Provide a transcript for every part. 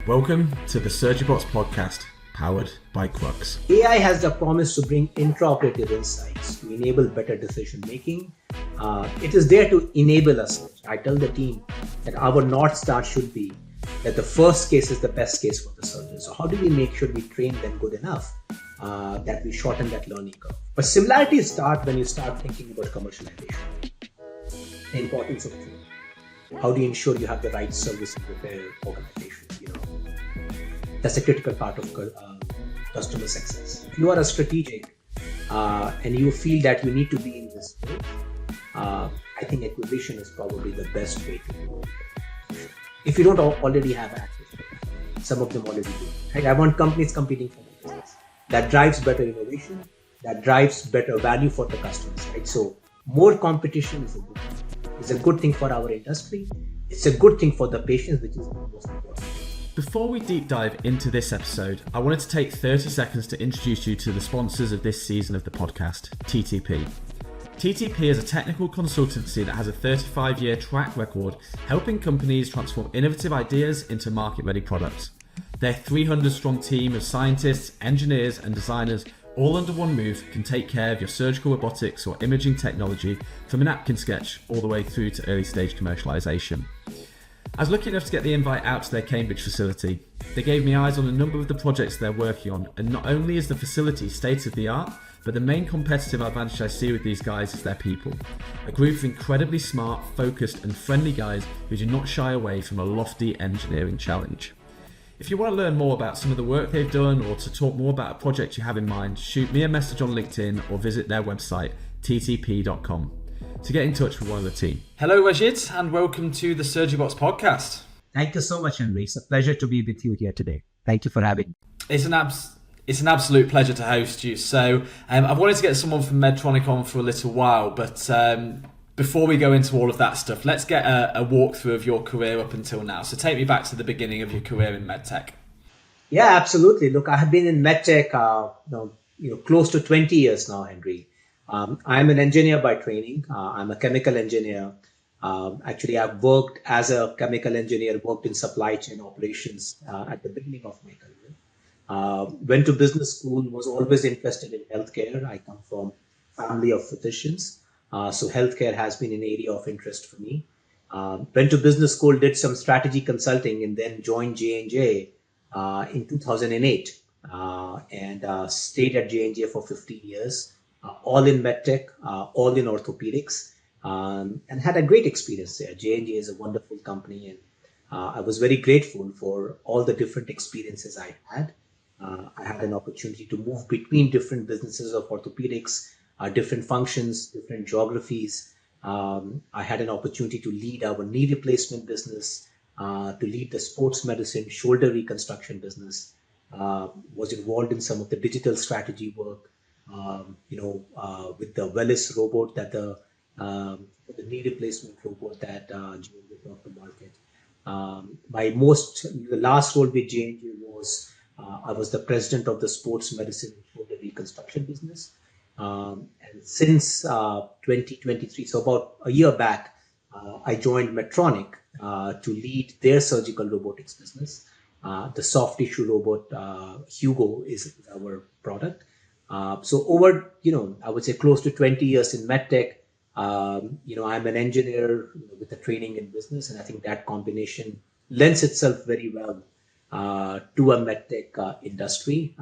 Welcome to the Surgibots Podcast, powered by Cruxx. AI has the promise to bring intraoperative insights to enable better decision making. It is there to enable us. I tell the team that our North Star should be that the first case is the best case for the surgeon. So how do we make sure we train them good enough that we shorten that learning curve? But similarities start when you start thinking about commercialization. The importance of training. How do you ensure you have the right service and repair organization? That's a critical part of customer success. If you are a strategic and you feel that you need to be in this space, I think acquisition is probably the best way to do it. If you don't already have access to it, some of them already do. Right? I want companies competing for the business. That drives better innovation, that drives better value for the customers. Right? So more competition is a good thing. It's a good thing for our industry. It's a good thing for the patients, which is the most important. Before we deep dive into this episode, I wanted to take 30 seconds to introduce you to the sponsors of this season of the podcast, TTP. TTP is a technical consultancy that has a 35-year track record helping companies transform innovative ideas into market-ready products. Their 300-strong team of scientists, engineers, and designers all under one roof can take care of your surgical robotics or imaging technology from a napkin sketch all the way through to early-stage commercialization. I was lucky enough to get the invite out to their Cambridge facility. They gave me eyes on a number of the projects they're working on, and not only is the facility state of the art, but the main competitive advantage I see with these guys is their people. A group of incredibly smart, focused and friendly guys who do not shy away from a lofty engineering challenge. If you want to learn more about some of the work they've done or to talk more about a project you have in mind, shoot me a message on LinkedIn or visit their website, ttp.com. to get in touch with one of the team. Hello Rajit, and welcome to the Surgibots Podcast. Thank you so much, Henry. It's a pleasure to be with you here today. Thank you for having me. It's an absolute pleasure to host you. So I've wanted to get someone from Medtronic on for a little while, but before we go into all of that stuff, let's get a walkthrough of your career up until now. So take me back to the beginning of your career in MedTech. Yeah, absolutely. Look, I have been in MedTech close to 20 years now, Henry. I'm an engineer by training. I'm a chemical engineer. Actually, I've worked as a chemical engineer, worked in supply chain operations at the beginning of my career. Went to business school, was always interested in healthcare. I come from a family of physicians. So healthcare has been an area of interest for me. Went to business school, did some strategy consulting, and then joined J&J in 2008 and stayed at J&J for 15 years. All in MedTech, all in orthopedics, and had a great experience there. J&J is a wonderful company, and I was very grateful for all the different experiences I had. I had an opportunity to move between different businesses of orthopedics, different functions, different geographies. I had an opportunity to lead our knee replacement business, to lead the sports medicine, shoulder reconstruction business, was involved in some of the digital strategy work. With the Wellness robot the knee replacement robot that J&J brought to market. The last role with J&J was I was the president of the sports medicine and shoulder reconstruction business. And since 2023, so about a year back, I joined Medtronic to lead their surgical robotics business. The soft tissue robot Hugo is our product. So over, I would say close to 20 years in MedTech, I'm an engineer with a training in business, and I think that combination lends itself very well to a MedTech industry.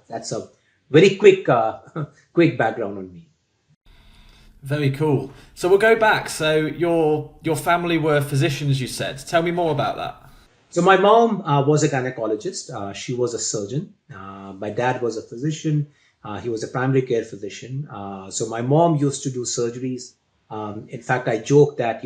That's a very quick background on me. Very cool. So we'll go back. So your family were physicians, you said. Tell me more about that. So my mom was a gynecologist. She was a surgeon. My dad was a physician. He was a primary care physician. So my mom used to do surgeries. In fact, I joke that,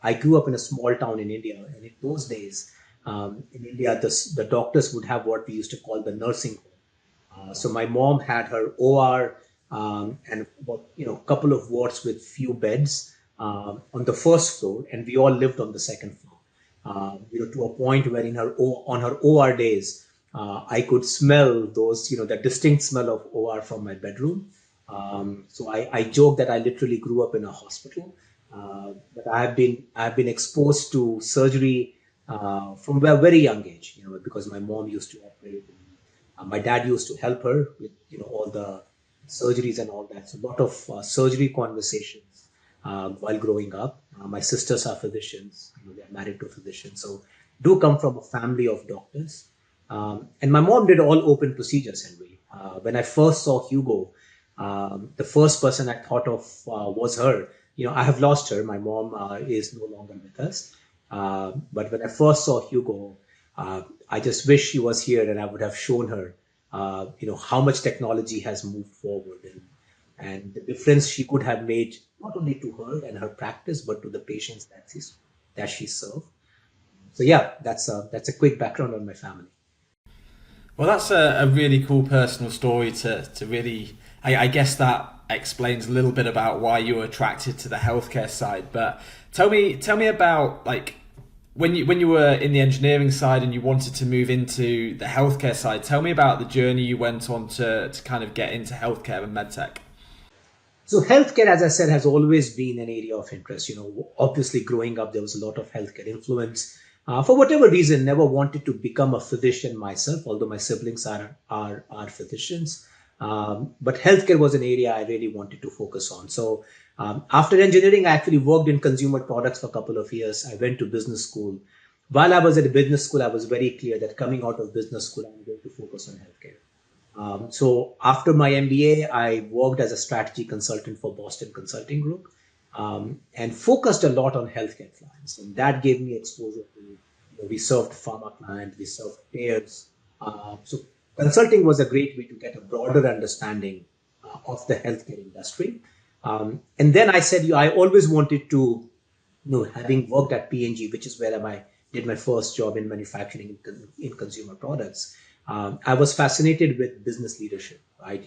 I grew up in a small town in India. And in those days, in India, the doctors would have what we used to call the nursing home. So my mom had her OR and about, a couple of wards with few beds on the first floor. And we all lived on the second floor. To a point where on her OR days, I could smell those, the distinct smell of OR from my bedroom. So I joke that I literally grew up in a hospital, but I've been exposed to surgery from a very young age, because my mom used to operate. My dad used to help her with, all the surgeries and all that. So a lot of surgery conversations while growing up. My sisters are physicians. They're married to physicians. So do come from a family of doctors. And my mom did all open procedures, Henry. When I first saw Hugo, the first person I thought of was her. I have lost her. My mom is no longer with us. But when I first saw Hugo, I just wish she was here and I would have shown her, how much technology has moved forward and the difference she could have made not only to her and her practice, but to the patients that she served. So yeah, that's a quick background on my family. Well, that's a really cool personal story to really, I guess that explains a little bit about why you were attracted to the healthcare side. But tell me about like when you were in the engineering side and you wanted to move into the healthcare side. Tell me about the journey you went on to kind of get into healthcare and medtech. So healthcare, as I said, has always been an area of interest. Obviously growing up, there was a lot of healthcare influence. For whatever reason, never wanted to become a physician myself, although my siblings are physicians. But healthcare was an area I really wanted to focus on. So after engineering, I actually worked in consumer products for a couple of years. I went to business school. While I was at business school, I was very clear that coming out of business school, I'm going to focus on healthcare. So after my MBA, I worked as a strategy consultant for Boston Consulting Group and focused a lot on healthcare clients. And that gave me exposure to, we served pharma clients, we served payers. So consulting was a great way to get a broader understanding of the healthcare industry. And then I said, I always wanted to, having worked at P&G, which is where I did my first job in manufacturing in consumer products. I was fascinated with business leadership, right?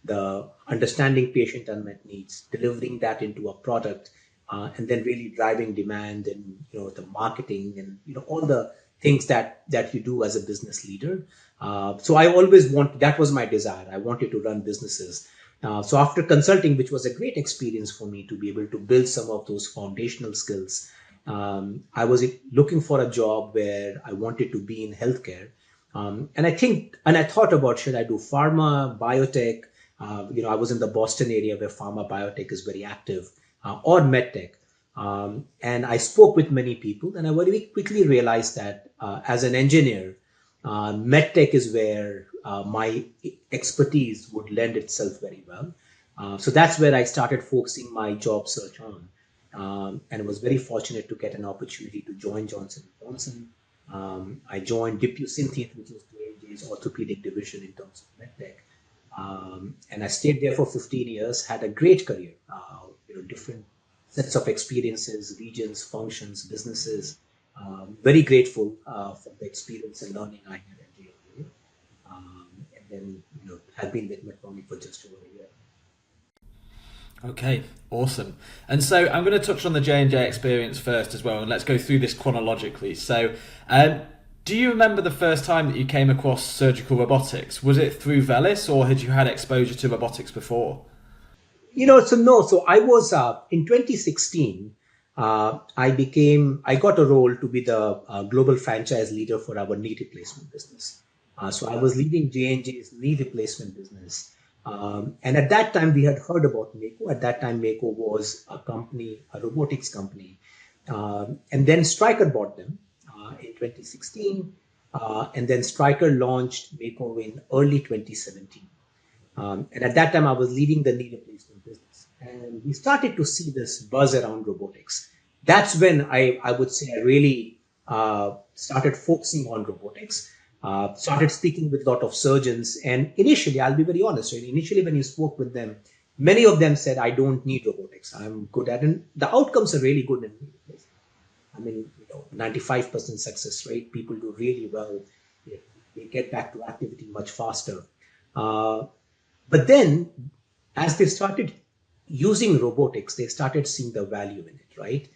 The understanding patient unmet needs, delivering that into a product, and then really driving demand and, the marketing and, all the things that you do as a business leader. So I always that was my desire. I wanted to run businesses. So after consulting, which was a great experience for me to be able to build some of those foundational skills, I was looking for a job where I wanted to be in healthcare. And I thought about, should I do pharma, biotech? I was in the Boston area where pharma, biotech is very active, or medtech. And I spoke with many people and I very quickly realized that as an engineer, medtech is where my expertise would lend itself very well. So that's where I started focusing my job search on. And I was very fortunate to get an opportunity to join Johnson & Johnson. I joined DePuy Synthes, which is J&J's orthopedic division in terms of medtech. And I stayed there for 15 years, had a great career, different sets of experiences, regions, functions, businesses. Very grateful for the experience and learning I had at J&J. And then, have been with Medtronic for just over a year. Okay, awesome. And so I'm going to touch on the J&J experience first as well, and let's go through this chronologically. So do you remember the first time that you came across surgical robotics? Was it through Velis or had you had exposure to robotics before? So I was, in 2016, I got a role to be the global franchise leader for our knee replacement business. So I was leading J&J's knee replacement business. And at that time, we had heard about Mako. At that time, Mako was a robotics company. And then Stryker bought them in 2016. And then Stryker launched Mako in early 2017. And at that time, I was leading the knee replacement business. And we started to see this buzz around robotics. That's when I would say I really started focusing on robotics. Started speaking with a lot of surgeons. And initially, I'll be very honest, right? Initially, when you spoke with them, many of them said, I don't need robotics. I'm good at it. And the outcomes are really good in this. 95% success rate. People do really well. They get back to activity much faster. But then, as they started using robotics, they started seeing the value in it, right?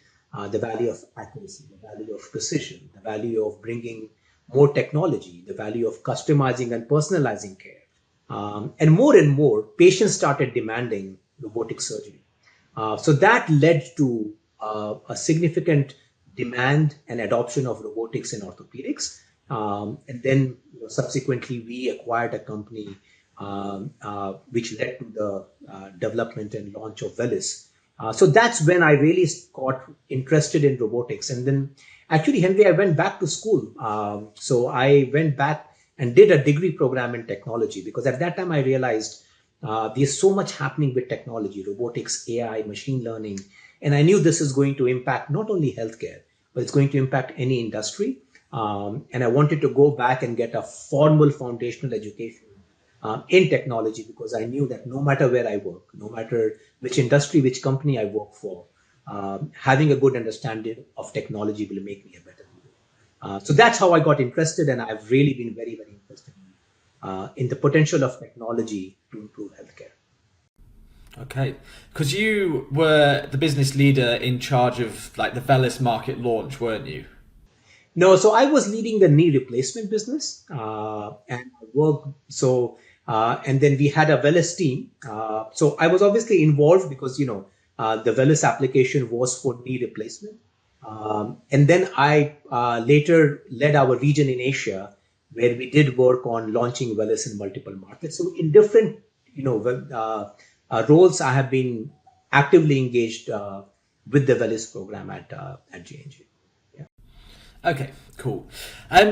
The value of accuracy, the value of precision, the value of bringing more technology, the value of customizing and personalizing care. And more, patients started demanding robotic surgery. So that led to a significant demand and adoption of robotics in orthopedics. And then subsequently, we acquired a company which led to the development and launch of Velis. So that's when I really got interested in robotics. And then actually, Henry, I went back to school. So I went back and did a degree program in technology, because at that time I realized there's so much happening with technology, robotics, AI, machine learning. And I knew this is going to impact not only healthcare, but it's going to impact any industry. And I wanted to go back and get a formal foundational education in technology, because I knew that no matter where I work, no matter which industry, which company I work for, having a good understanding of technology will make me a better leader. So that's how I got interested, and I've really been very, very interested in the potential of technology to improve healthcare. Okay, because you were the business leader in charge of like the Velis market launch, weren't you? No, so I was leading the knee replacement business, and I worked. And then we had a Velis team. So I was obviously involved because the Velis application was for knee replacement, and then I later led our region in Asia, where we did work on launching Velis in multiple markets. So in different roles, I have been actively engaged with the Velis program at J&J. Okay, cool.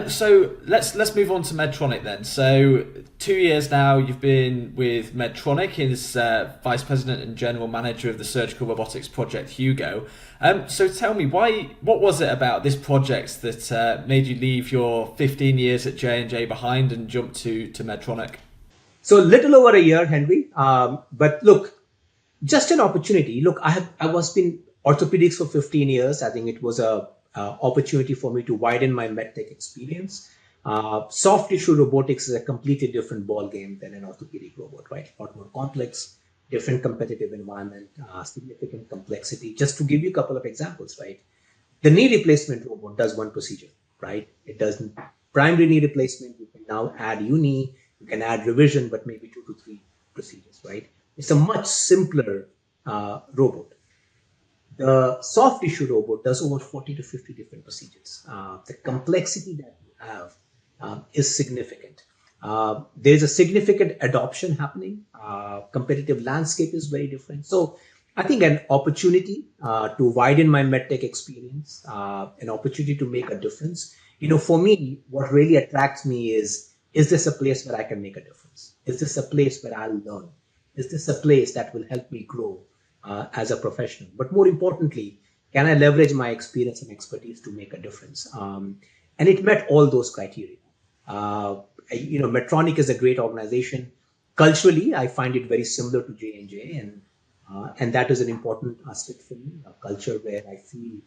So let's move on to Medtronic then. So 2 years now you've been with Medtronic as Vice President and General Manager of the Surgical Robotics Project Hugo. So tell me, what was it about this project that made you leave your 15 years at J&J behind and jump to Medtronic? So little over a year, Henry. But look, just an opportunity. Look, I was been orthopedics for 15 years. I think it was a opportunity for me to widen my MedTech experience. Soft tissue robotics is a completely different ball game than an orthopedic robot, right? A lot more complex, different competitive environment, significant complexity. Just to give you a couple of examples, right? The knee replacement robot does one procedure, right? It does primary knee replacement. You can now add uni, you can add revision, but maybe 2 to 3 procedures, right? It's a much simpler robot. The soft tissue robot does over 40 to 50 different procedures. The complexity that you have is significant. There's a significant adoption happening. Competitive landscape is very different. So I think an opportunity to widen my MedTech experience, an opportunity to make a difference. For me, what really attracts me is this a place where I can make a difference? Is this a place where I'll learn? Is this a place that will help me grow as a professional? But more importantly, can I leverage my experience and expertise to make a difference? And it met all those criteria. Medtronic is a great organization. Culturally, I find it very similar to J&J, and that is an important aspect for me. A culture where I feel,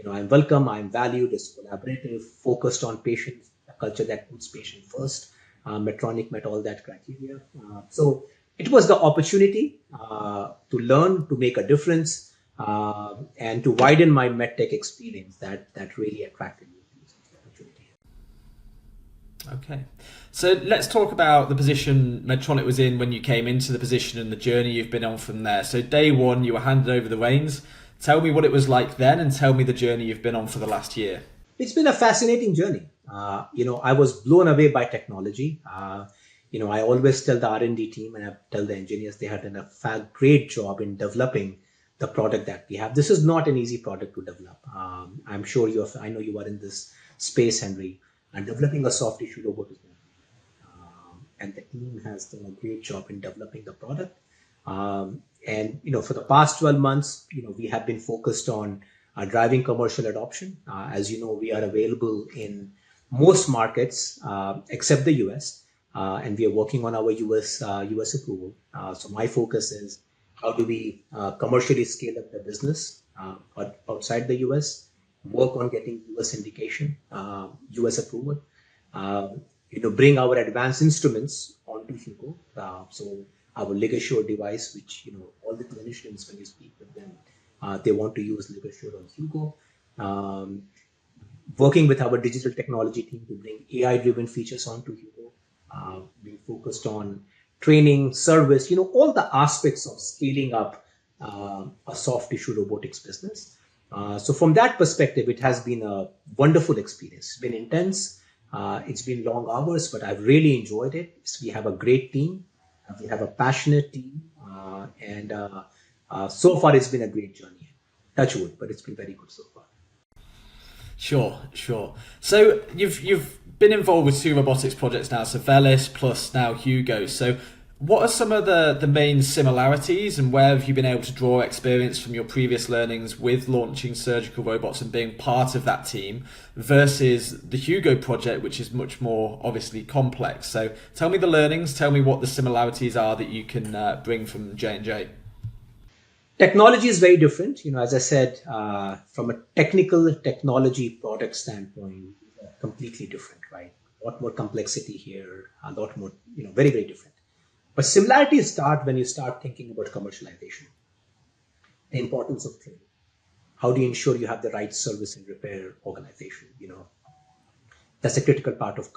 I'm welcome, I'm valued, is collaborative, focused on patients, a culture that puts patient first. Medtronic met all that criteria. So it was the opportunity to learn, to make a difference, and to widen my MedTech experience that really attracted me to this opportunity. Okay, so let's talk about the position Medtronic was in when you came into the position and the journey you've been on from there. So day one, you were handed over the reins. Tell me what it was like then, and tell me the journey you've been on for the last year. It's been a fascinating journey. I was blown away by technology. I always tell the R&D team and I tell the engineers they had done a great job in developing the product that we have. This is not an easy product to develop. I'm sure I know you are in this space, Henry, and developing a soft tissue robot is not and the team has done a great job in developing the product. For the past 12 months, we have been focused on driving commercial adoption. As you know, we are available in most markets except the US. And we are working on our US approval. So my focus is how do we commercially scale up the business outside the US, work on getting US indication, US approval, bring our advanced instruments onto Hugo. So our LigaSure device, which all the clinicians, when you speak with them, they want to use LigaSure on Hugo. Working with our digital technology team to bring AI-driven features onto Hugo. Being focused on training, service, all the aspects of scaling up a soft tissue robotics business. So from that perspective, it has been a wonderful experience. It's been intense. It's been long hours, but I've really enjoyed it. We have a great team. We have a passionate team. And so far, it's been a great journey. Touch wood, but it's been very good so far. Sure. So you've been involved with two robotics projects now, so Velis plus now Hugo. So what are some of the main similarities, and where have you been able to draw experience from your previous learnings with launching surgical robots and being part of that team versus the Hugo project, which is much more obviously complex? So tell me the learnings, tell me what the similarities are that you can bring from J&J. Technology is very different. As I said, from a technical technology product standpoint, completely different, right? A lot more complexity here, a lot more, very, very different. But similarities start when you start thinking about commercialization, the importance of training. How do you ensure you have the right service and repair organization? That's a critical part of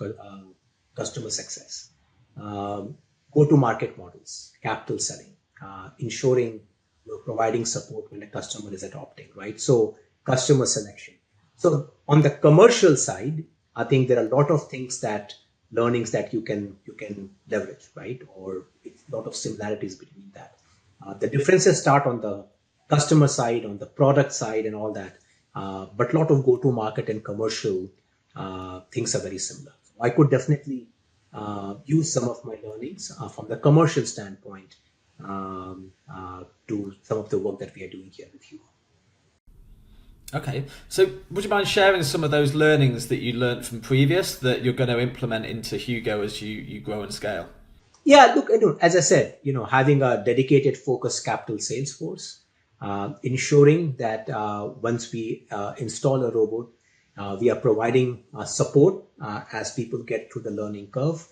customer success. Go-to-market models, capital selling, ensuring you're providing support when a customer is adopting, right? So customer selection. So on the commercial side, I think there are a lot of learnings that you can leverage, right? Or it's a lot of similarities between that. The differences start on the customer side, on the product side, and all that. But a lot of go-to-market and commercial things are very similar. So I could definitely use some of my learnings from the commercial standpoint to some of the work that we are doing here with you. Okay, so would you mind sharing some of those learnings that you learned from previous that you're going to implement into Hugo as you grow and scale? Yeah, look, as I said, having a dedicated, focused capital sales force, ensuring that once we install a robot, we are providing support as people get through the learning curve,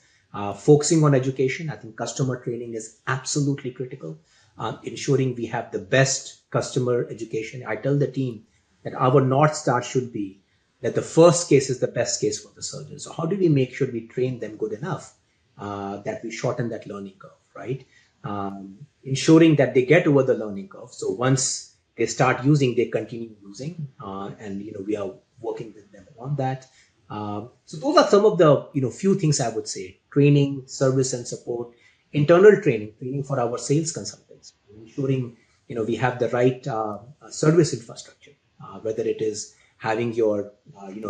focusing on education. I think customer training is absolutely critical, ensuring we have the best customer education. I tell the team that our North Star should be that the first case is the best case for the surgeon. So how do we make sure we train them good enough that we shorten that learning curve, right? Ensuring that they get over the learning curve. So once they start using, they continue using, and we are working with them on that. So those are some of the few things I would say: training, service and support, internal training for our sales consultants, ensuring we have the right service infrastructure, whether it is having your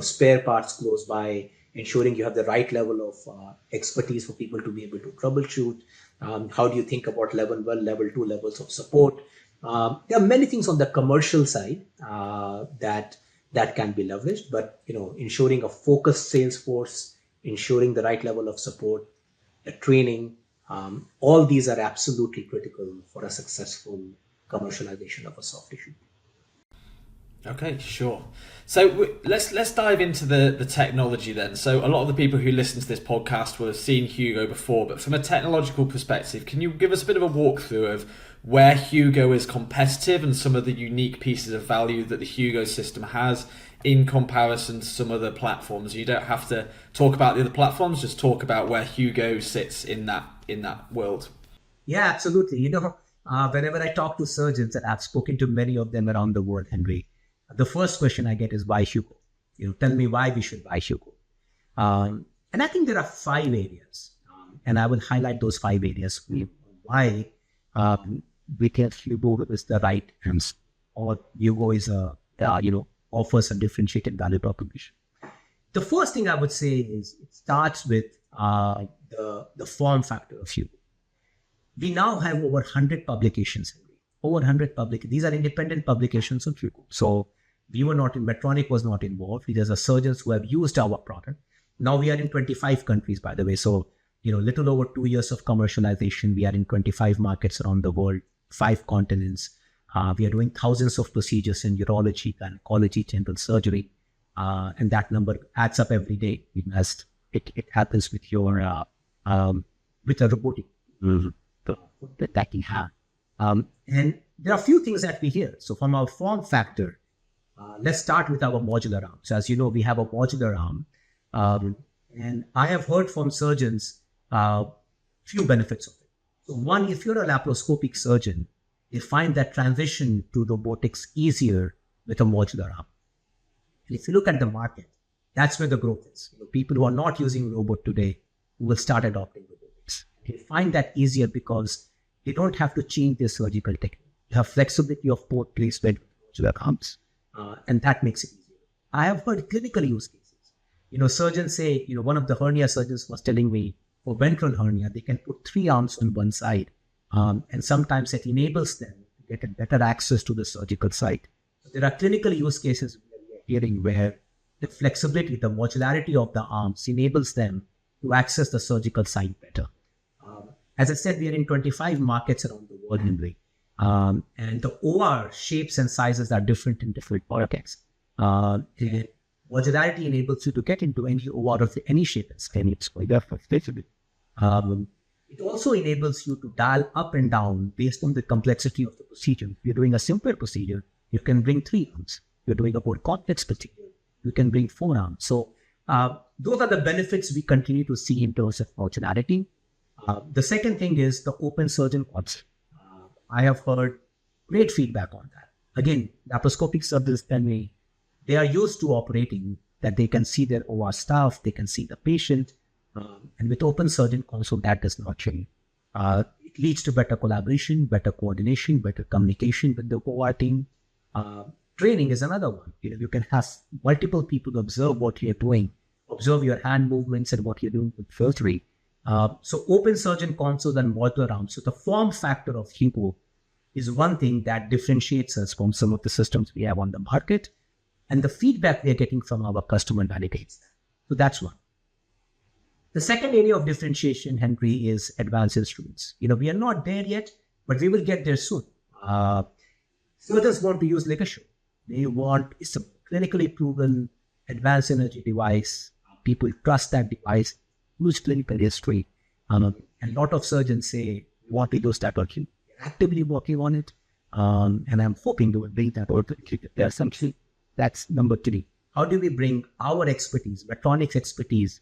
spare parts close by, ensuring you have the right level of expertise for people to be able to troubleshoot. How do you think about level 1, level 2 levels of support? There are many things on the commercial side that can be leveraged, but ensuring a focused sales force, ensuring the right level of support, the training, all these are absolutely critical for a successful commercialization of a soft tissue. Okay, sure. So let's dive into the technology then. So a lot of the people who listen to this podcast will have seen Hugo before, but from a technological perspective, can you give us a bit of a walkthrough of where Hugo is competitive and some of the unique pieces of value that the Hugo system has in comparison to some other platforms? You don't have to talk about the other platforms, just talk about where Hugo sits in that world. Yeah, absolutely. Whenever I talk to surgeons, and I've spoken to many of them around the world, Henry, the first question I get is, why Hugo? Tell me why we should buy Hugo. And I think there are 5 areas, and I will highlight those 5 areas why we think Hugo is the right answer, or Hugo is offers a differentiated value proposition. The first thing I would say is it starts with the form factor of Hugo. We now have over 100 publications. These are independent publications of Hugo. So Medtronic was not involved. These are surgeons who have used our product. Now we are in 25 countries, by the way. So, little over 2 years of commercialization. We are in 25 markets around the world, 5 continents. We are doing thousands of procedures in urology, gynecology, general surgery. And that number adds up every day. As it happens with your, with a robotic that we have. And there are a few things that we hear. So from our form factor, let's start with our modular arm. So as you know, we have a modular arm. And I have heard from surgeons few benefits of it. So one, if you're a laparoscopic surgeon, you find that transition to robotics easier with a modular arm. And if you look at the market, that's where the growth is. People who are not using robot today will start adopting robotics. They find that easier because they don't have to change their surgical technique. You have flexibility of port placement with modular arms, and that makes it easier. I have heard clinical use cases. Surgeons say, one of the hernia surgeons was telling me for ventral hernia, they can put 3 arms on one side, and sometimes it enables them to get a better access to the surgical site. So there are clinical use cases we are hearing where the flexibility, the modularity of the arms enables them to access the surgical site better. As I said, we are in 25 markets around the world, and the OR shapes and sizes are different in different markets. Modularity enables you to get into any OR of any shape and scale. It's quite flexible. It also enables you to dial up and down based on the complexity of the procedure. If you're doing a simple procedure, you can bring 3 arms. If you're doing a more complex procedure, you can bring 4 arms. So those are the benefits we continue to see in terms of modularity. The second thing is the open surgeon concept. I have heard great feedback on that. Again, laparoscopic surgeons tell me they are used to operating, that they can see their OR staff, they can see the patient. And with open surgeon console, that does not change. It leads to better collaboration, better coordination, better communication with the OR team. Training is another one. You can have multiple people observe what you're doing, observe your hand movements and what you're doing with surgery. So open surgeon console and modular arms. So the form factor of Hugo is one thing that differentiates us from some of the systems we have on the market. And the feedback we are getting from our customer validates that. So that's one. The second area of differentiation, Henry, is advanced instruments. We are not there yet, but we will get there soon. Surgeons want to use Ligashow. It's a clinically proven advanced energy device. People trust that device, huge clinical history. And a lot of surgeons say, we want to use that working. We're actively working on it. And I'm hoping to bring that out. There's something. That's number 3. How do we bring our expertise, Medtronic's expertise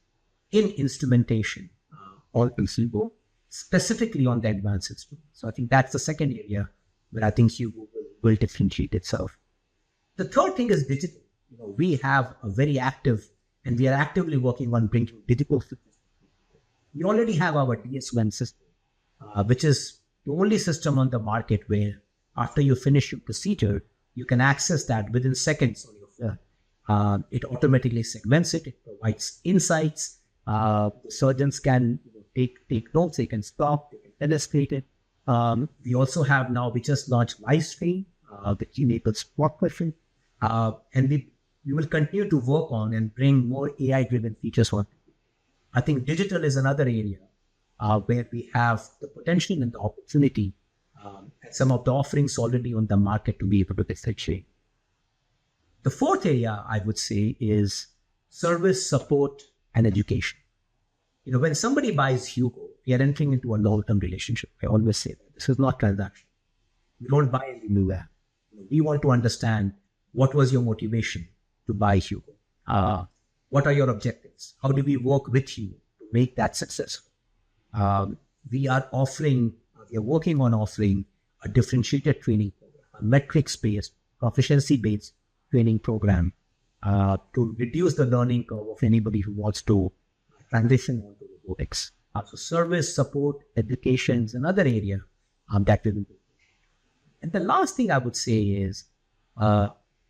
in instrumentation or Hugo, specifically on the advanced instruments? So I think that's the second area where I think Hugo will differentiate itself. The third thing is digital. We have a very active, and we are actively working on bringing digital systems. We already have our DS1 system, which is the only system on the market where after you finish your procedure, you can access that within seconds on your phone. It automatically segments it. It provides insights. The surgeons can take notes. They can stop. They can illustrate it. We also have now, we just launched live stream, which enables spot question. And we will continue to work on and bring more AI-driven features for people. I think digital is another area where we have the potential and the opportunity and some of the offerings already on the market to be able to differentiate. The fourth area, I would say, is service, support, and education. When somebody buys Hugo, we are entering into a long-term relationship. I always say that this is not transaction. We don't buy anything new there. We want to understand what was your motivation to buy Hugo. What are your objectives? How do we work with you to make that successful? We are working on offering a differentiated training program, a metrics-based, proficiency-based training program to reduce the learning curve of anybody who wants to transition onto robotics. So service, support, education is another area that we will do. And the last thing I would say is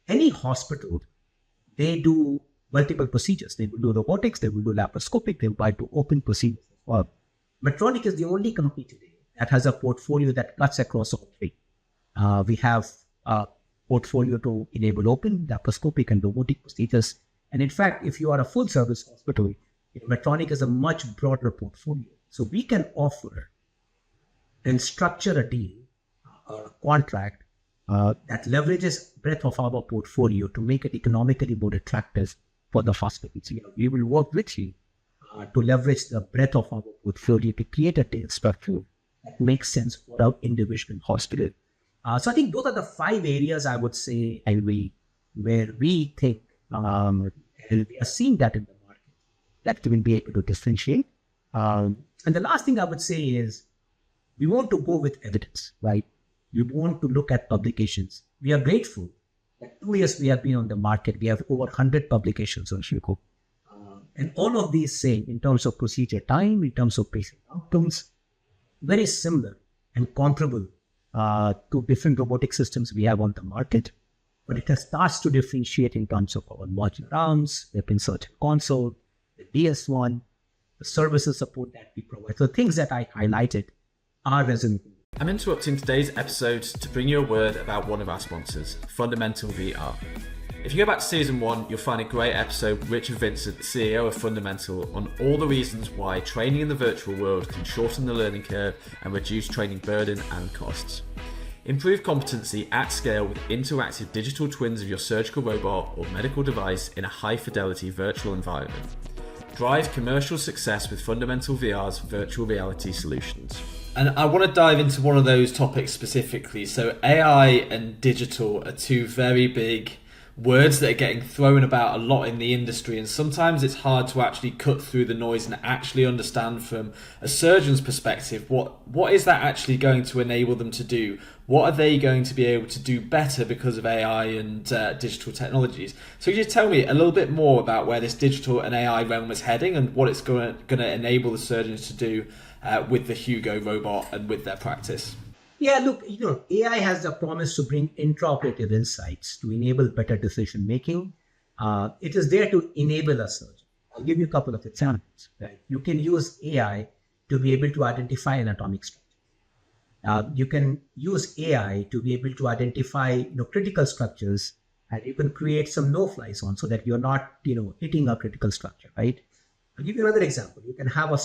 any hospital, they do multiple procedures. They will do robotics, they will do laparoscopic, they will do open procedures as well. Medtronic is the only company today that has a portfolio that cuts across all 3. We have a portfolio to enable open, laparoscopic, and robotic procedures. And in fact, if you are a full service hospital, Medtronic is a much broader portfolio. So we can offer and structure a deal or a contract that leverages breadth of our portfolio to make it economically more attractive for the hospital. So, we will work with you to leverage the breadth of our portfolio to create a deal structure that makes sense for our individual hospital. So I think those are the 5 areas I would say, where we think and we are seeing that in the market that we will be able to differentiate. And the last thing I would say is we want to go with evidence, right? We want to look at publications. We are grateful Like 2 years we have been on the market, we have over 100 publications on Hugo. And all of these say, in terms of procedure time, in terms of patient outcomes, very similar and comparable to different robotic systems we have on the market. But it has starts to differentiate in terms of our modular arms, the insert console, the DS1, the services support that we provide. So things that I highlighted are resonating. I'm interrupting today's episode to bring you a word about one of our sponsors, Fundamental VR. If you go back to season 1, you'll find a great episode with Richard Vincent, the CEO of Fundamental, on all the reasons why training in the virtual world can shorten the learning curve and reduce training burden and costs. Improve competency at scale with interactive digital twins of your surgical robot or medical device in a high-fidelity virtual environment. Drive commercial success with Fundamental VR's virtual reality solutions. And I want to dive into one of those topics specifically. So AI and digital are two very big words that are getting thrown about a lot in the industry, and sometimes it's hard to actually cut through the noise and actually understand from a surgeon's perspective what is that actually going to enable them to do. What are they going to be able to do better because of AI and digital technologies? So could you tell me a little bit more about where this digital and AI realm is heading and what it's going to enable the surgeons to do with the Hugo robot and with their practice? Yeah, look, AI has the promise to bring intraoperative insights to enable better decision making. It is there to enable a surgeon. I'll give you a couple of examples. Right? You can use AI to be able to identify anatomic structure. You can use AI to be able to identify critical structures, and you can create some no-fly zone so that you're not hitting a critical structure. Right? I'll give you another example. You can have a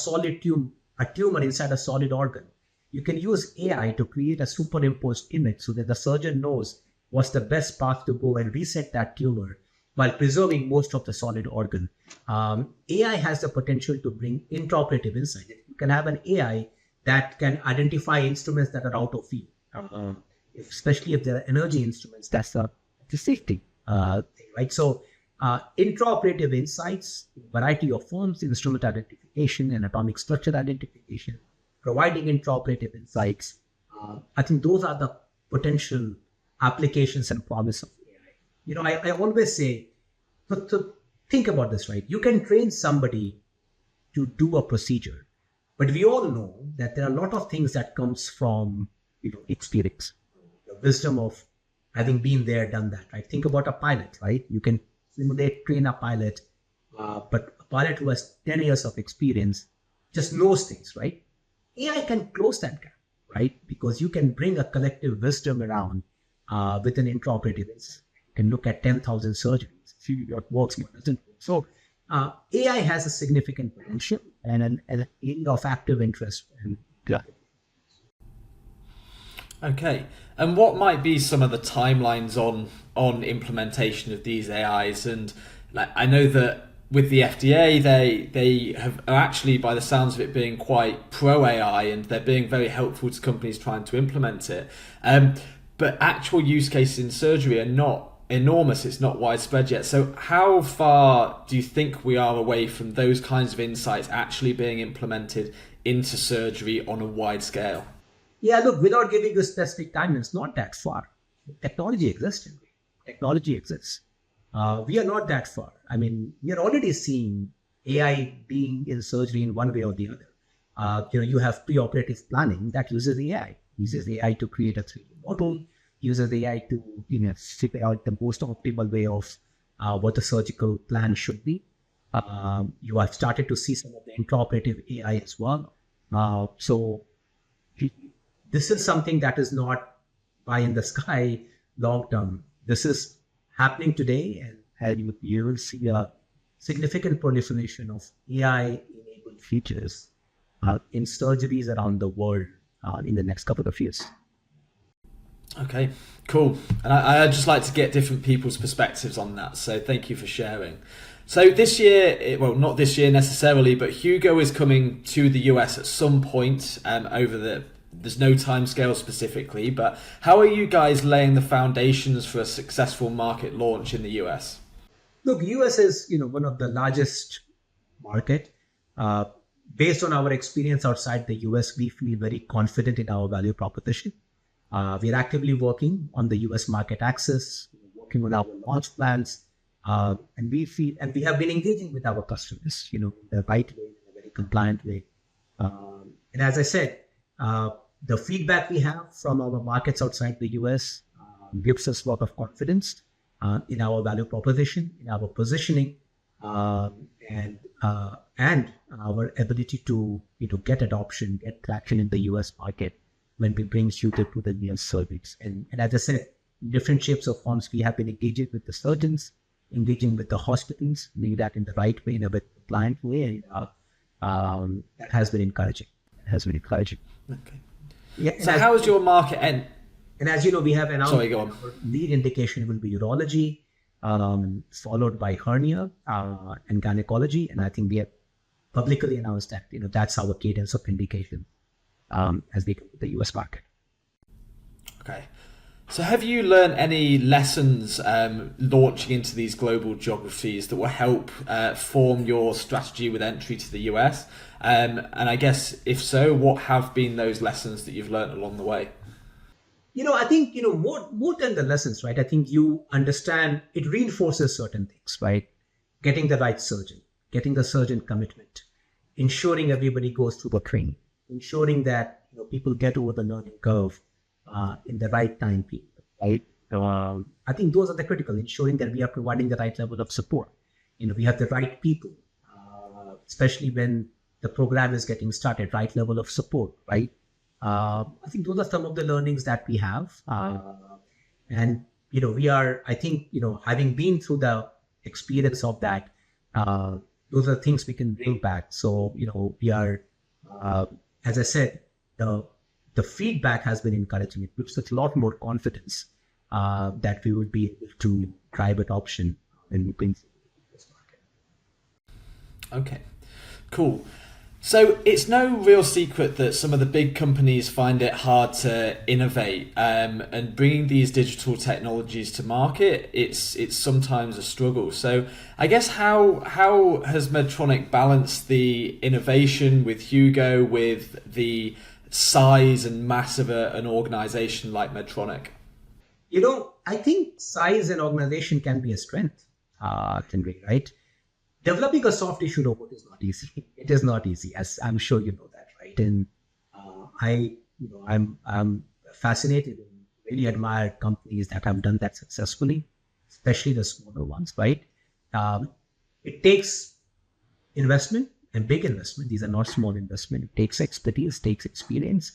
tumor inside a solid organ. You can use AI to create a superimposed image so that the surgeon knows what's the best path to go and reset that tumor while preserving most of the solid organ. AI has the potential to bring intraoperative insight. You can have an AI that can identify instruments that are out of field, especially if there are energy instruments. That's a safety thing, right? So intraoperative insights, variety of forms, instrument identification, anatomic structure identification, providing intraoperative insights. I think those are the potential applications and promise of AI. I always say, so think about this, right? You can train somebody to do a procedure, but we all know that there are a lot of things that comes from experience, the wisdom of having been there, done that, right? Think about a pilot, right? You can simulate, train a pilot, but a pilot who has 10 years of experience just knows things, right? AI can close that gap, right? Because you can bring a collective wisdom around with an intraoperative insight. You can look at 10,000 surgeries, see what works, what doesn't work. So AI has a significant potential and an area of active interest. Okay, and what might be some of the timelines on implementation of these AIs? And I know that with the FDA, they are actually, by the sounds of it, being quite pro AI, and they're being very helpful to companies trying to implement it. But actual use cases in surgery are not enormous. It's not widespread yet. So how far do you think we are away from those kinds of insights actually being implemented into surgery on a wide scale? Yeah, look, without giving you a specific time, it's not that far. Technology exists. Technology exists. We are not that far. I mean, we are already seeing AI being in surgery in one way or the other. You have preoperative planning that uses AI. Uses AI to create a 3D model. Uses AI to figure out the most optimal way of what the surgical plan should be. You have started to see some of the intraoperative AI as well. So this is something that is not pie in the sky long term. This is happening today, and you will see a significant proliferation of AI-enabled features in surgeries around the world in the next couple of years. Okay, cool. And I'd just like to get different people's perspectives on that. So thank you for sharing. So this year, well, not this year necessarily, but Hugo is coming to the US at some point there's no time scale specifically, but how are you guys laying the foundations for a successful market launch in the US? Look, US is one of the largest market. Based on our experience outside the US, we feel very confident in our value proposition. We are actively working on the US market access, working on our launch plans, and we have been engaging with our customers, in the right way, in a very compliant way. And as I said, the feedback we have from our markets outside the US gives us a lot of confidence in our value proposition, in our positioning, and our ability to get adoption, get traction in the US market when we bring Shooter to the US surgeons. And as I said, different shapes of forms, we have been engaging with the surgeons, engaging with the hospitals, doing that in the right way, in a very compliant way. That has been encouraging. Okay. Yeah. So how is your market end? And as you know, we have announced Go on. our lead indication will be urology, followed by hernia and gynecology. And I think we have publicly announced that, that's our cadence of indication as we come to the US market. Okay. So have you learned any lessons launching into these global geographies that will help form your strategy with entry to the US? And I guess, if so, what have been those lessons that you've learned along the way? I think, more than the lessons, right? I think you understand it reinforces certain things, right? Getting the right surgeon, getting the surgeon commitment, ensuring everybody goes through the training, ensuring that people get over the learning curve in the right time period, right? I think those are the critical, ensuring that we are providing the right level of support. We have the right people, especially when the program is getting started, right level of support, right? I think those are some of the learnings that we have. And, we are, I think, having been through the experience of that, those are things we can bring back. So, we are, as I said, the feedback has been encouraging. It gives us a lot more confidence that we would be able to drive adoption when we bring this market. Okay, cool. So it's no real secret that some of the big companies find it hard to innovate, and bringing these digital technologies to market, it's sometimes a struggle. So I guess how has Medtronic balanced the innovation with Hugo with the size and mass of an organization like Medtronic? I think size and organization can be a strength, right? Developing a soft tissue robot is not easy. It is not easy, as I'm sure you know that, right? And I'm fascinated and really admire companies that have done that successfully, especially the smaller ones, right? It takes investment, and big investment. These are not small investment. It takes expertise, takes experience.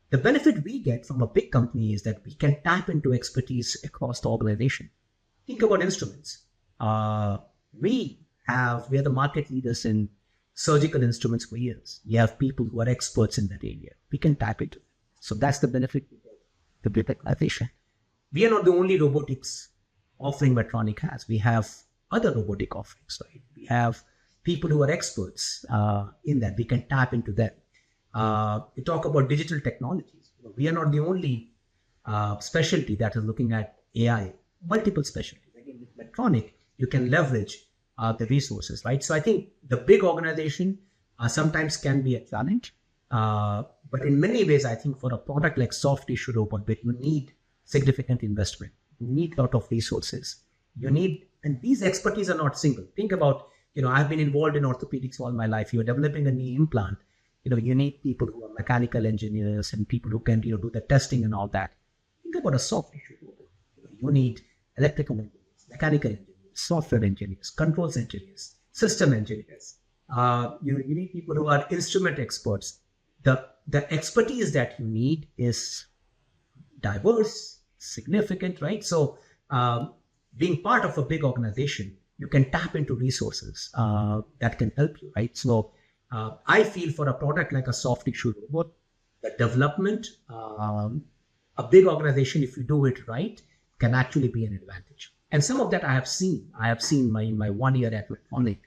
The benefit we get from a big company is that we can tap into expertise across the organization. Think about instruments. We are the market leaders in surgical instruments for years. We have people who are experts in that area. We can tap into it. So that's the benefit we get, the digitalization. We are not the only robotics offering Medtronic has. We have other robotic offerings, right? We have people who are experts in that. We can tap into them. We talk about digital technologies. We are not the only specialty that is looking at AI, multiple specialties. Again, with Medtronic, you can leverage the resources, right? So I think the big organization sometimes can be a challenge. But in many ways, I think for a product like soft tissue robot, you need significant investment. You need a lot of resources. And these expertise are not single. Think about, I've been involved in orthopedics all my life. You're developing a knee implant. You need people who are mechanical engineers and people who can, do the testing and all that. Think about a soft tissue robot. You need electrical engineers, mechanical engineers, software engineers, controls engineers, system engineers. You need people who are instrument experts. The expertise that you need is diverse, significant, right? So being part of a big organization, you can tap into resources that can help you, right? So I feel for a product like a soft tissue robot, the development, a big organization, if you do it right, can actually be an advantage. And some of that I have seen. My 1 year at Medtronic.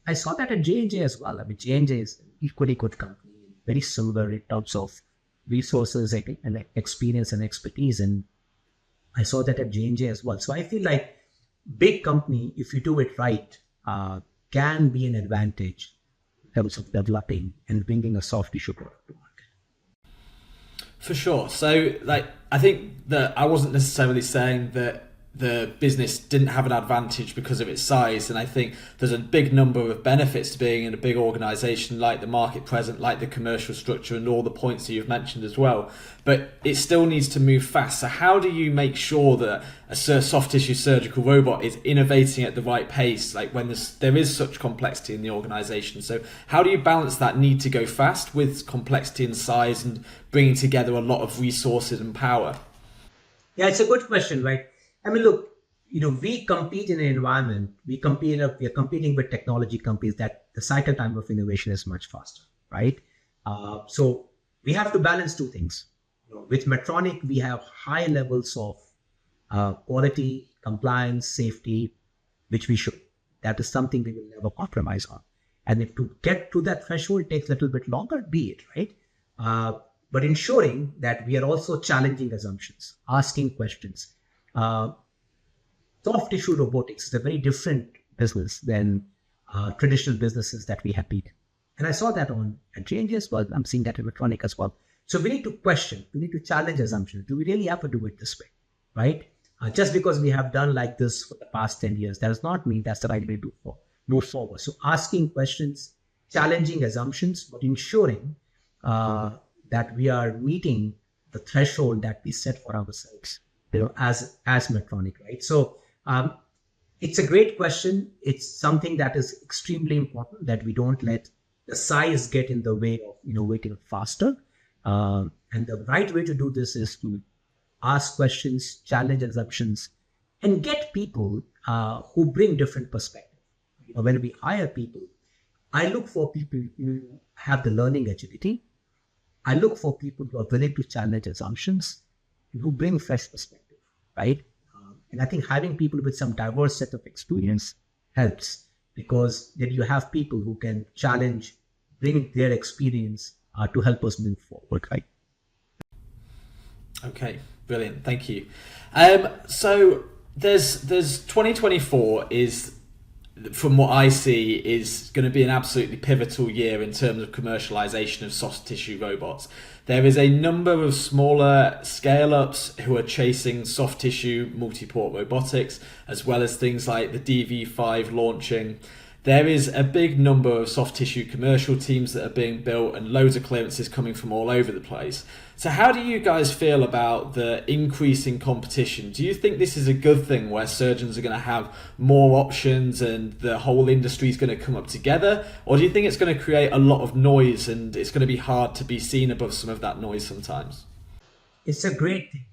I saw that at J&J as well. I mean, J&J is an equally good company, very similar in terms of resources and experience and expertise. And I saw that at J&J as well. So I feel like big company, if you do it right, can be an advantage in terms of developing and bringing a soft tissue product to market. For sure. So, I think that I wasn't necessarily saying that the business didn't have an advantage because of its size. And I think there's a big number of benefits to being in a big organization, like the market present, like the commercial structure, and all the points that you've mentioned as well. But it still needs to move fast. So how do you make sure that a soft tissue surgical robot is innovating at the right pace, like when there is such complexity in the organization? So how do you balance that need to go fast with complexity and size and bringing together a lot of resources and power? Yeah, it's a good question, right? I mean, look, we compete in an environment, we are competing with technology companies that the cycle time of innovation is much faster, right? So we have to balance two things. With Medtronic, we have high levels of quality, compliance, safety, which we should. That is something we will never compromise on. And if to get to that threshold takes a little bit longer, be it, right? But ensuring that we are also challenging assumptions, asking questions. Soft tissue robotics is a very different business than traditional businesses that we have been. And I saw that at J&J as well. I'm seeing that in Medtronic as well. So we need to question, we need to challenge assumptions. Do we really have to do it this way, right? Just because we have done like this for the past 10 years, that does not mean that's the right way to move forward. So asking questions, challenging assumptions, but ensuring that we are meeting the threshold that we set for ourselves, as Medtronic, right? So it's a great question. It's something that is extremely important, that we don't let the size get in the way of innovating faster. And the right way to do this is to ask questions, challenge assumptions, and get people who bring different perspectives. When we hire people, I look for people who have the learning agility. I look for people who are willing to challenge assumptions, who bring fresh perspective, right? And I think having people with some diverse set of experience helps, because then you have people who can challenge, bring their experience to help us move forward, right? Okay, brilliant. Thank you. So there's 2024 is, from what I see, is going to be an absolutely pivotal year in terms of commercialization of soft tissue robots. There is a number of smaller scale-ups who are chasing soft tissue multi-port robotics, as well as things like the DV5 launching. There is a big number of soft tissue commercial teams that are being built and loads of clearances coming from all over the place. So how do you guys feel about the increasing competition? Do you think this is a good thing, where surgeons are going to have more options and the whole industry is going to come up together? Or do you think it's going to create a lot of noise and it's going to be hard to be seen above some of that noise sometimes? It's a great thing.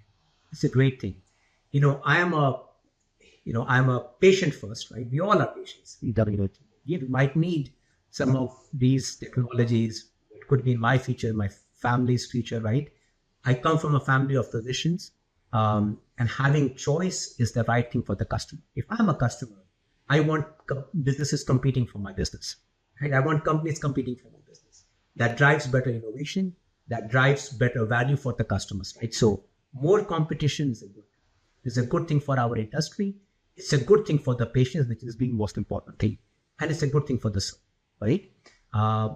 It's a great thing. I'm a patient first, right? We all are patients. We might need some of these technologies. It could be my future, my family's future, right? I come from a family of physicians, and having choice is the right thing for the customer. If I'm a customer, I want businesses competing for my business, right? I want companies competing for my business. That drives better innovation, that drives better value for the customers, right? So more competition is a good thing for our industry. It's a good thing for the patients, which is being most important thing. And it's a good thing for the service, right?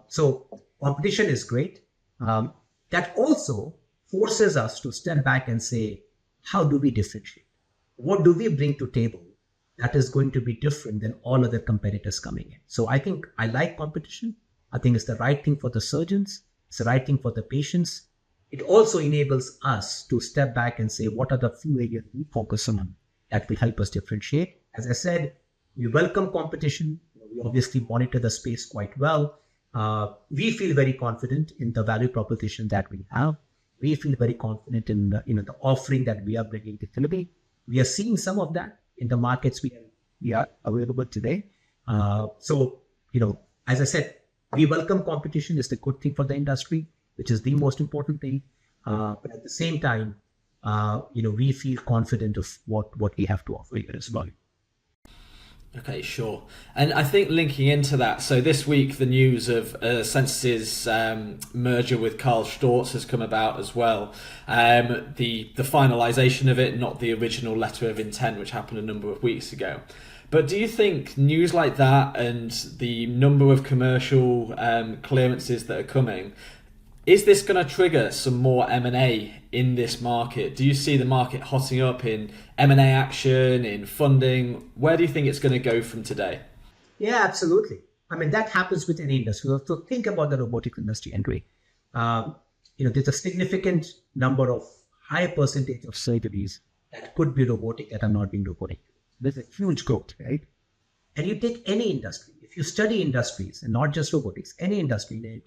So competition is great. That also forces us to step back and say, how do we differentiate? What do we bring to table that is going to be different than all other competitors coming in? So I think I like competition. I think it's the right thing for the surgeons. It's the right thing for the patients. It also enables us to step back and say, what are the few areas we focus on that will help us differentiate? As I said, we welcome competition. We obviously monitor the space quite well. We feel very confident in the value proposition that we have. We feel very confident in the offering that we are bringing to Philippines. We are seeing some of that in the markets we are available today. So as I said, we welcome competition. It's a good thing for the industry, which is the most important thing. But at the same time, we feel confident of what we have to offer here as well. Okay, sure. And I think linking into that, so this week the news of Census's merger with Karl Storz has come about as well. The finalisation of it, not the original letter of intent, which happened a number of weeks ago. But do you think news like that and the number of commercial clearances that are coming Is this going to trigger some more M&A in this market? Do you see the market hotting up in M&A action, in funding? Where do you think it's going to go from today? Yeah, absolutely. I mean, that happens with any industry. So think about the robotics industry, Henry. There's a significant number of high percentage of surgeries that could be robotic that are not being robotic. There's a huge growth, right? And you take any industry, if you study industries and not just robotics, any industry,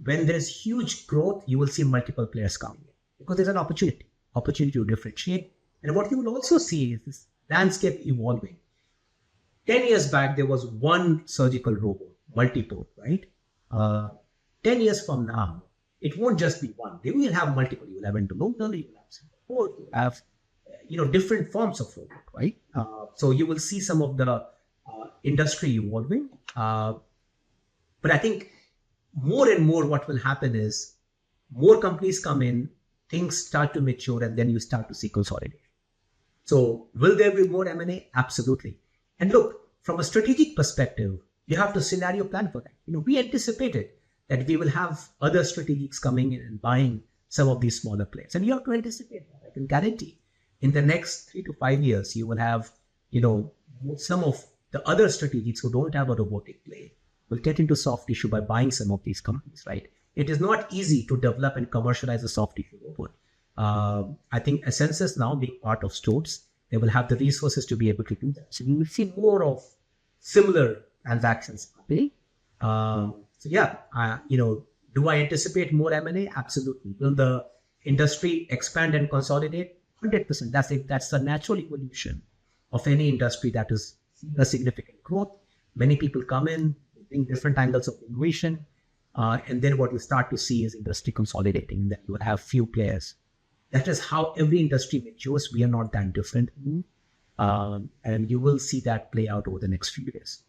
when there's huge growth, you will see multiple players coming in because there's an opportunity to differentiate. And what you will also see is this landscape evolving. 10 years back, there was one surgical robot, multiple, right? 10 years from now, it won't just be one. They will have multiple. You will have endoluminal, you will have support, you will have different forms of robot, right? So you will see some of the industry evolving. But I think more and more what will happen is more companies come in, things start to mature, and then you start to see consolidation. So will there be more M&A? Absolutely. And look, from a strategic perspective, you have to scenario plan for that. We anticipated that we will have other strategics coming in and buying some of these smaller players. And you have to anticipate that. I can guarantee in the next 3 to 5 years, you will have, some of the other strategics who don't have a robotic play will get into soft tissue by buying some of these companies, right? It is not easy to develop and commercialize a soft tissue robot. I think Ascensus now being part of Stodes, they will have the resources to be able to do that. So we will see more of similar transactions. Okay? Do I anticipate more M&A? Absolutely. Will the industry expand and consolidate? 100%. That's the natural evolution of any industry that is a significant growth. Many people come in, bring different angles of innovation, and then what you start to see is industry consolidating. Then you will have few players. That is how every industry matures. We are not that different. And you will see that play out over the next few years.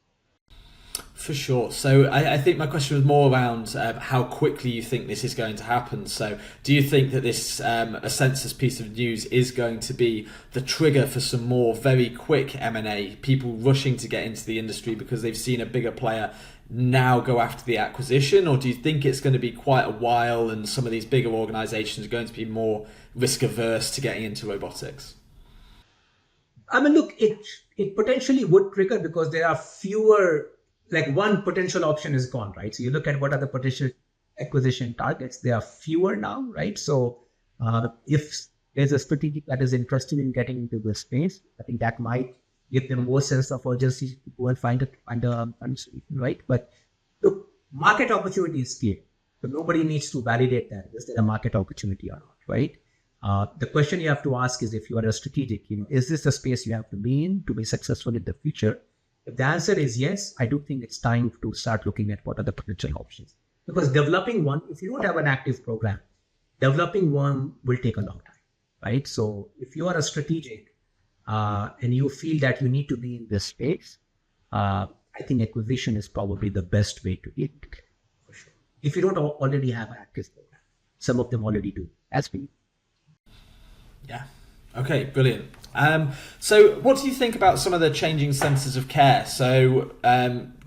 For sure. So I think my question was more around how quickly you think this is going to happen. So do you think that this Ascensus piece of news is going to be the trigger for some more very quick M&A, people rushing to get into the industry because they've seen a bigger player now go after the acquisition? Or do you think it's going to be quite a while and some of these bigger organizations are going to be more risk averse to getting into robotics? I mean, look, it potentially would trigger because there are fewer, like one potential option is gone, right? So you look at what are the potential acquisition targets, there are fewer now, right? So if there's a strategic that is interested in getting into the space, I think that might give them more sense of urgency to go and find a solution, right? But look, market opportunity is clear. So nobody needs to validate that. Is there a market opportunity or not, right? The question you have to ask is, if you are a strategic, is this a space you have to be in to be successful in the future? If the answer is yes, I do think it's time to start looking at what are the potential options. Because developing one, if you don't have an active program, developing one will take a long time, right? So if you are a strategic and you feel that you need to be in this space, I think acquisition is probably the best way to get it, for sure. If you don't already have an active program, some of them already do, as we. Yeah. Okay, brilliant. So what do you think about some of the changing centres of care? So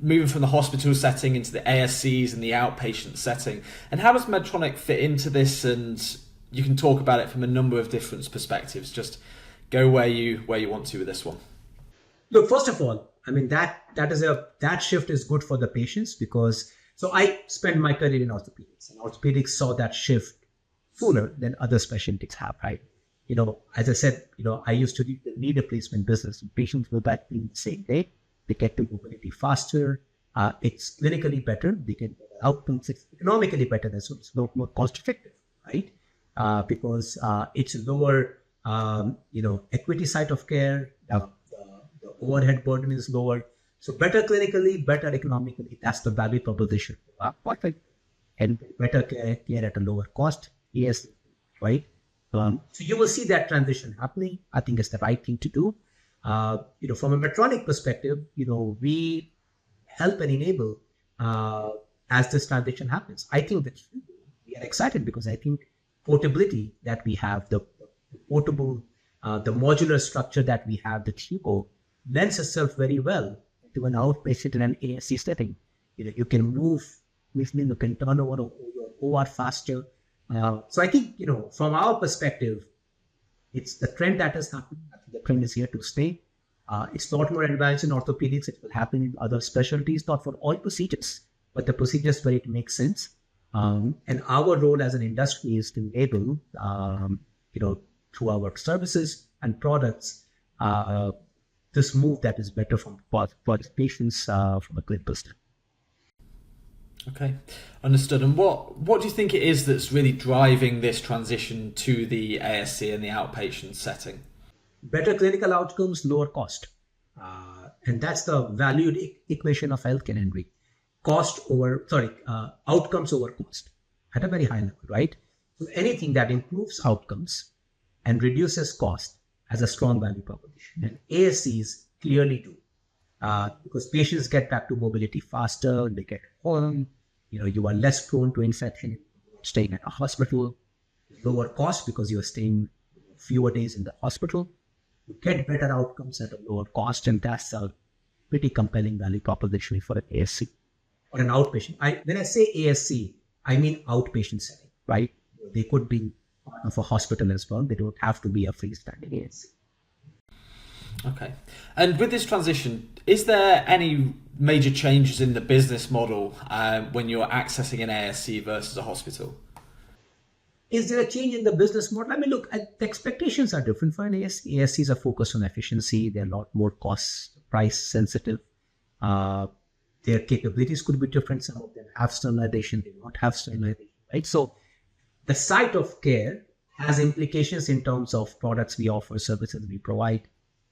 moving from the hospital setting into the ASCs and the outpatient setting. And how does Medtronic fit into this? And you can talk about it from a number of different perspectives. Just go where you want to with this one. Look, first of all, I mean, that shift is good for the patients because, so I spent my career in orthopedics, and orthopedics saw that shift sooner than other specialties have, right? As I said, I used to do the knee replacement business. Patients will back the same day. They get to mobility faster. It's clinically better. They get outcomes. It's economically better. That's it's more cost effective, right? Because it's lower, equity site of care. The overhead burden is lower. So better clinically, better economically. That's the value proposition. Perfect. And better care at a lower cost. Yes, right? So you will see that transition happening. I think it's the right thing to do. From a Medtronic perspective, we help and enable as this transition happens. I think that we are excited because I think portability that we have, the portable, the modular structure that we have, the Chico, lends itself very well to an outpatient in an ASC setting. You can move, which means you can turn over your OR faster. So I think, from our perspective, it's the trend that has happened. I think the trend is here to stay. It's not more advanced in orthopedics. It will happen in other specialties, not for all procedures, but the procedures where it makes sense. And our role as an industry is to enable, through our services and products, this move that is better for the patients from a clinical standpoint. Okay, understood. And what do you think it is that's really driving this transition to the ASC and the outpatient setting? Better clinical outcomes, lower cost. And that's the valued equation of healthcare, Henry. Outcomes over cost at a very high level, right? So anything that improves outcomes and reduces cost has a strong value proposition. And ASCs clearly do. Because patients get back to mobility faster, they get home, you are less prone to infection staying at a hospital, lower cost because you're staying fewer days in the hospital, you get better outcomes at a lower cost, and that's a pretty compelling value proposition for an ASC or an outpatient. When I say ASC, I mean outpatient setting, right? They could be part of a hospital as well. They don't have to be a freestanding ASC. Okay. And with this transition, is there any major changes in the business model when you're accessing an ASC versus a hospital? Is there a change in the business model? I mean, look, the expectations are different for an ASC. ASCs are focused on efficiency. They're a lot more price sensitive. Their capabilities could be different. Some of them have standardization, they don't have standardization, right? So the site of care has implications in terms of products we offer, services we provide,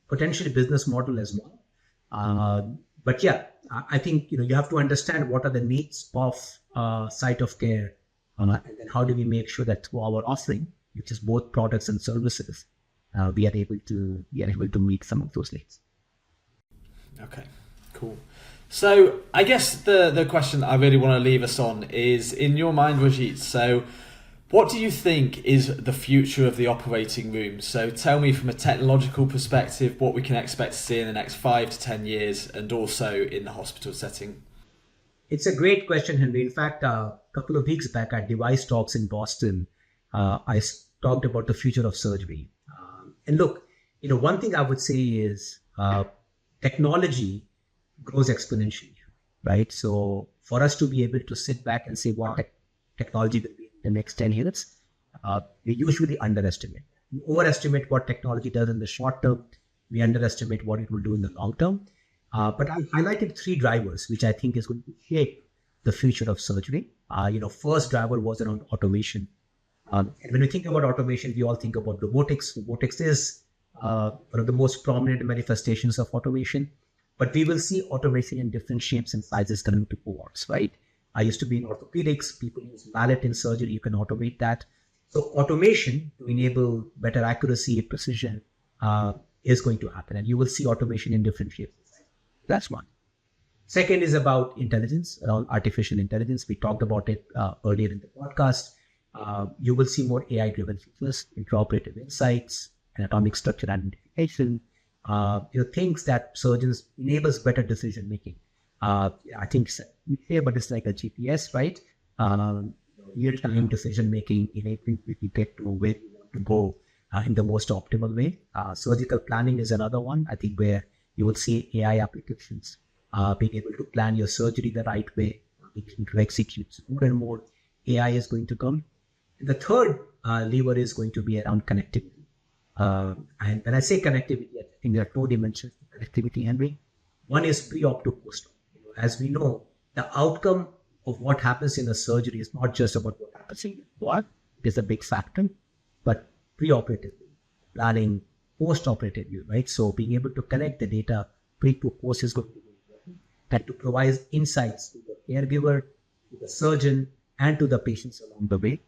potentially business model as well. But yeah, I think, you have to understand what are the needs of site of care, and then how do we make sure that through our offering, which is both products and services, we are able to meet some of those needs. Okay, cool. So I guess the question that I really want to leave us on is, in your mind, Rajit, so what do you think is the future of the operating room? So tell me from a technological perspective what we can expect to see in the next 5 to 10 years, and also in the hospital setting. It's a great question, Henry. In fact, a couple of weeks back at Device Talks in Boston, I talked about the future of surgery. And look, one thing I would say is technology grows exponentially, right? So for us to be able to sit back and say what technology will be in the next 10 years, we usually underestimate. We overestimate what technology does in the short term. We underestimate what it will do in the long term. But I highlighted 3 drivers, which I think is going to shape the future of surgery. First driver was around automation. And when we think about automation, we all think about robotics. Robotics is one of the most prominent manifestations of automation. But we will see automation in different shapes and sizes coming to cohorts, right? I used to be in orthopedics. People use mallet in surgery. You can automate that. So automation to enable better accuracy and precision is going to happen. And you will see automation in different shapes. That's one. Second is about intelligence, around artificial intelligence. We talked about it earlier in the podcast. You will see more AI-driven features, intraoperative insights, anatomic structure identification, things that surgeons enables better decision making. I think we say, but it's like a GPS, right? Real-time decision making, enabling you to get to where you want to go in the most optimal way. Surgical planning is another one, I think, where you will see AI applications, being able to plan your surgery the right way, to execute more and more. AI is going to come. The third lever is going to be around connectivity. And when I say connectivity, I think there are 2 dimensions to connectivity, Henry. One is pre-op to post-op. As we know, the outcome of what happens in a surgery is not just about what happens in what is a big factor, but pre-operatively, planning, post-operatively, right? So being able to connect the data pre to post is going to be important, and to provide insights to the caregiver, to the surgeon, and to the patients along the way.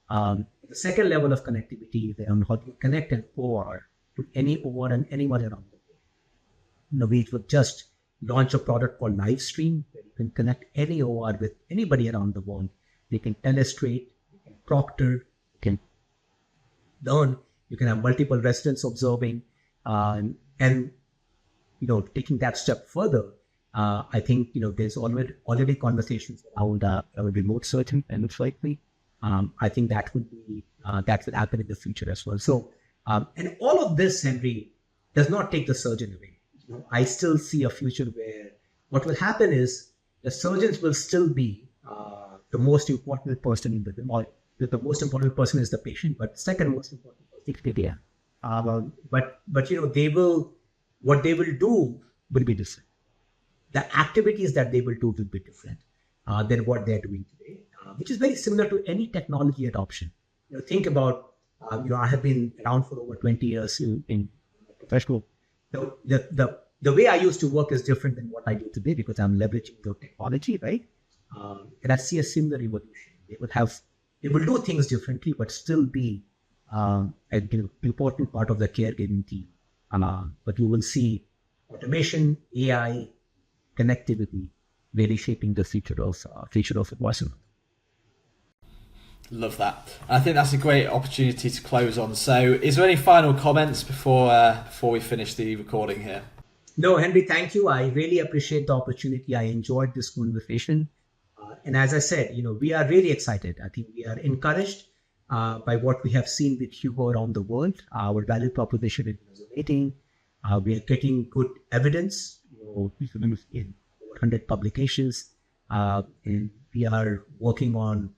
The second level of connectivity is on how to connect an OR to any OR and anyone around the way. We will just launch a product called Livestream, where you can connect any OR with anybody around the world. They can telestrate, they can proctor, you can learn, you can have multiple residents observing, and taking that step further. I think there's already conversations around remote surgery, and it's likely I think that would be that will happen in the future as well. So, and all of this, Henry, does not take the surgeon away. I still see a future where what will happen is the surgeons will still be the most important person in the room. Or the most important person is the patient, but second most important person is the patient. But what they will do will be different. The activities that they will do will be different than what they're doing today, which is very similar to any technology adoption. Think about, I have been around for over 20 years in professional. The way I used to work is different than what I do today because I'm leveraging the technology, right? And I see a similar evolution. They will do things differently, but still be an important part of the caregiving team. But you will see automation, AI, connectivity really shaping the future of voice. Love that. I think that's a great opportunity to close on. So is there any final comments before we finish the recording here? No, Henry, thank you. I really appreciate the opportunity. I enjoyed this conversation. And as I said, we are really excited. I think we are encouraged by what we have seen with Hugo around the world. Our value proposition is resonating. We are getting good evidence in over 100 publications. And we are working on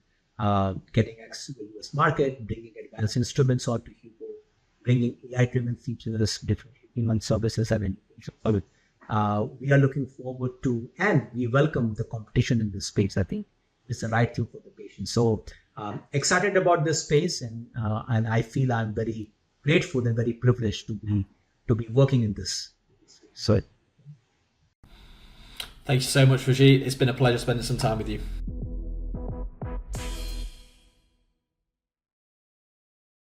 getting access to the US market, bringing advanced instruments onto Hugo, bringing AI-driven features, different human services, and we are looking forward to, and we welcome the competition in this space. I think it's the right thing for the patient. So excited about this space, and I feel I'm very grateful and very privileged to be working in this. So thank you so much, Rajit. It's been a pleasure spending some time with you.